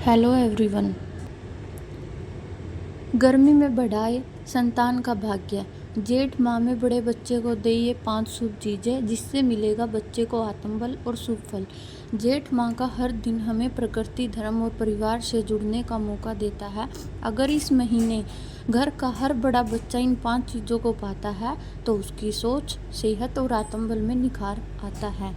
Hello everyone. गर्मी में बढ़ाए संतान का भाग्य। जेठ माह में बड़े बच्चे को दे ये 5 शुभ चीज़ें जिससे मिलेगा बच्चे को आत्मबल और शुभ फल। जेठ माह का हर दिन हमें प्रकृति, धर्म और परिवार से जुड़ने का मौका देता है। अगर इस महीने घर का हर बड़ा बच्चा इन 5 चीज़ों को पाता है तो उसकी सोच, सेहत और आत्मबल में निखार आता है।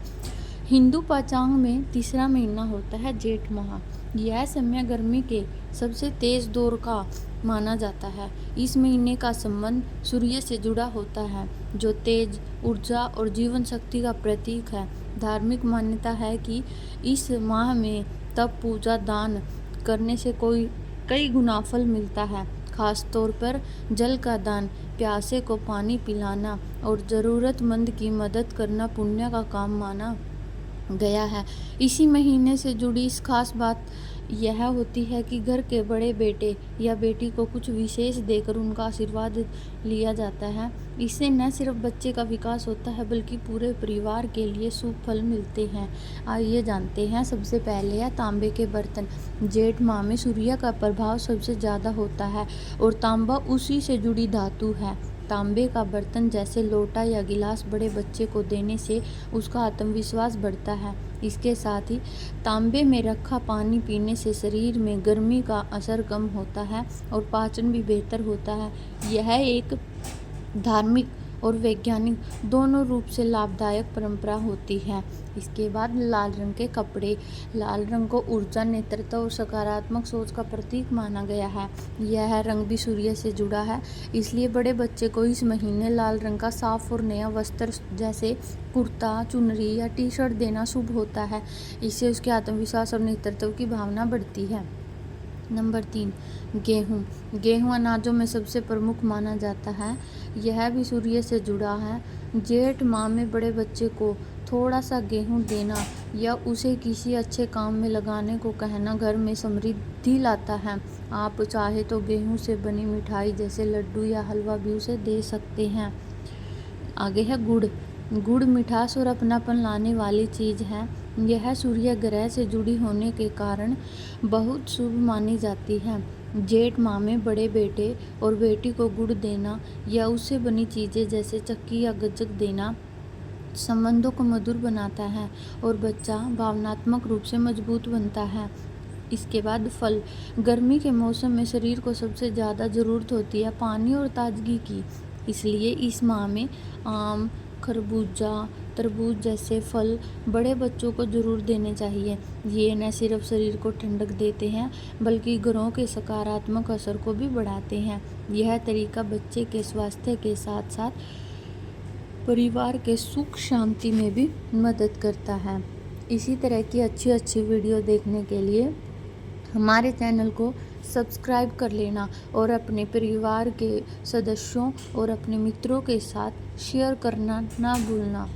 हिंदू पंचांग में तीसरा महीना होता है जेठ माह। यह समय गर्मी के सबसे तेज दौर का माना जाता है। इस महीने का संबंध सूर्य से जुड़ा होता है, जो तेज ऊर्जा और जीवन शक्ति का प्रतीक है। धार्मिक मान्यता है कि इस माह में तप, पूजा, दान करने से कई गुना फल मिलता है। खास तौर पर जल का दान, प्यासे को पानी पिलाना और ज़रूरतमंद की मदद करना पुण्य का काम माना गया है। इसी महीने से जुड़ी इस खास बात यह होती है कि घर के बड़े बेटे या बेटी को कुछ विशेष देकर उनका आशीर्वाद लिया जाता है। इससे न सिर्फ बच्चे का विकास होता है बल्कि पूरे परिवार के लिए शुभ फल मिलते हैं। आइए जानते हैं। सबसे पहले है तांबे के बर्तन। जेठ माह में सूर्य का प्रभाव सबसे ज़्यादा होता है और तांबा उसी से जुड़ी धातु है। तांबे का बर्तन जैसे लोटा या गिलास बड़े बच्चे को देने से उसका आत्मविश्वास बढ़ता है। इसके साथ ही तांबे में रखा पानी पीने से शरीर में गर्मी का असर कम होता है और पाचन भी बेहतर होता है। यह एक धार्मिक और वैज्ञानिक दोनों रूप से लाभदायक परंपरा होती है। इसके बाद लाल रंग के कपड़े। लाल रंग को ऊर्जा, नेतृत्व और सकारात्मक सोच का प्रतीक माना गया है। यह रंग भी सूर्य से जुड़ा है, इसलिए बड़े बच्चे को इस महीने लाल रंग का साफ और नया वस्त्र जैसे कुर्ता, चुनरी या टी शर्ट देना शुभ होता है। इससे उसके आत्मविश्वास और नेतृत्व की भावना बढ़ती है। नंबर 3, गेहूँ। गेहूँ अनाजों में सबसे प्रमुख माना जाता है। यह भी सूर्य से जुड़ा है। जेठ माह में बड़े बच्चे को थोड़ा सा गेहूँ देना या उसे किसी अच्छे काम में लगाने को कहना घर में समृद्धि लाता है। आप चाहे तो गेहूँ से बनी मिठाई जैसे लड्डू या हलवा भी उसे दे सकते हैं। आगे है गुड़। गुड़ मिठास और अपनापन लाने वाली चीज़ है। यह सूर्य ग्रह से जुड़ी होने के कारण बहुत शुभ मानी जाती है। जेठ माह में बड़े बेटे और बेटी को गुड़ देना या उससे बनी चीज़ें जैसे चक्की या गज्जक देना संबंधों को मधुर बनाता है और बच्चा भावनात्मक रूप से मजबूत बनता है। इसके बाद फल। गर्मी के मौसम में शरीर को सबसे ज़्यादा ज़रूरत होती है पानी और ताजगी की। इसलिए इस माह में आम, खरबूजा, तरबूज जैसे फल बड़े बच्चों को ज़रूर देने चाहिए। ये न सिर्फ शरीर को ठंडक देते हैं बल्कि ग्रहों के सकारात्मक असर को भी बढ़ाते हैं। यह तरीका बच्चे के स्वास्थ्य के साथ साथ परिवार के सुख शांति में भी मदद करता है। इसी तरह की अच्छी वीडियो देखने के लिए हमारे चैनल को सब्सक्राइब कर लेना और अपने परिवार के सदस्यों और अपने मित्रों के साथ शेयर करना ना भूलना।